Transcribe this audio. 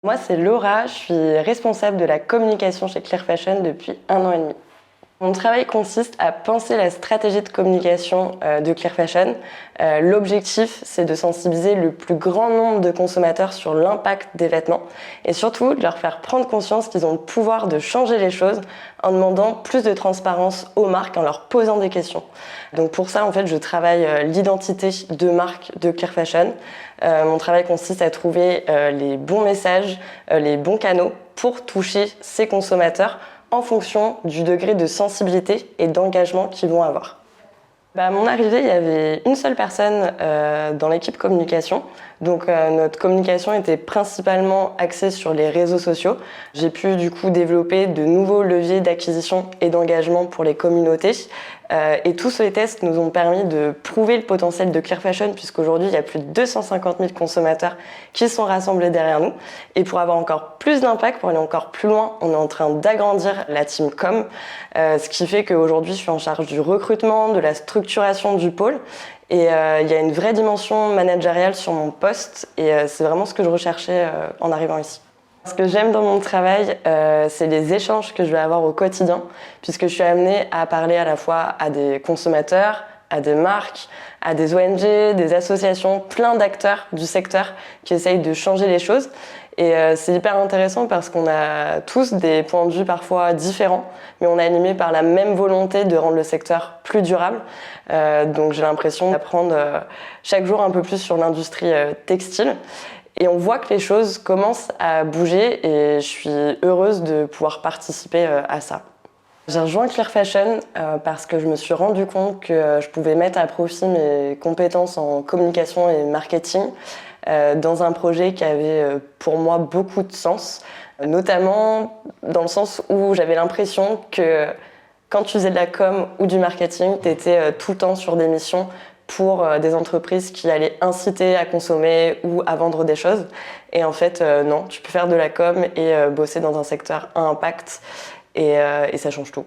Moi, c'est Laura, je suis responsable de la communication chez Clear Fashion depuis 1 an et demi. Mon travail consiste à penser la stratégie de communication de Clear Fashion. L'objectif, c'est de sensibiliser le plus grand nombre de consommateurs sur l'impact des vêtements et surtout de leur faire prendre conscience qu'ils ont le pouvoir de changer les choses en demandant plus de transparence aux marques, en leur posant des questions. Donc pour ça, en fait, je travaille l'identité de marque de Clear Fashion. Mon travail consiste à trouver les bons messages, les bons canaux pour toucher ces consommateurs en fonction du degré de sensibilité et d'engagement qu'ils vont avoir. À mon arrivée, il y avait une seule personne dans l'équipe communication. Donc notre communication était principalement axée sur les réseaux sociaux. J'ai pu du coup développer de nouveaux leviers d'acquisition et d'engagement pour les communautés. Et tous ces tests nous ont permis de prouver le potentiel de Clear Fashion puisqu'aujourd'hui, il y a plus de 250 000 consommateurs qui sont rassemblés derrière nous. Et pour avoir encore plus d'impact, pour aller encore plus loin, on est en train d'agrandir la team com, ce qui fait qu'aujourd'hui, je suis en charge du recrutement, de la structuration du pôle. Et il y a une vraie dimension managériale sur mon poste et c'est vraiment ce que je recherchais en arrivant ici. Ce que j'aime dans mon travail, c'est les échanges que je vais avoir au quotidien, puisque je suis amenée à parler à la fois à des consommateurs, à des marques, à des ONG, des associations, plein d'acteurs du secteur qui essayent de changer les choses. Et c'est hyper intéressant parce qu'on a tous des points de vue parfois différents, mais on est animés par la même volonté de rendre le secteur plus durable. Donc j'ai l'impression d'apprendre chaque jour un peu plus sur l'industrie textile. Et on voit que les choses commencent à bouger et je suis heureuse de pouvoir participer à ça. J'ai rejoint Clear Fashion parce que je me suis rendu compte que je pouvais mettre à profit mes compétences en communication et marketing dans un projet qui avait pour moi beaucoup de sens, notamment dans le sens où j'avais l'impression que quand tu faisais de la com ou du marketing, tu étais tout le temps sur des missions pour des entreprises qui allaient inciter à consommer ou à vendre des choses. Et en fait, non, tu peux faire de la com et bosser dans un secteur à impact et ça change tout.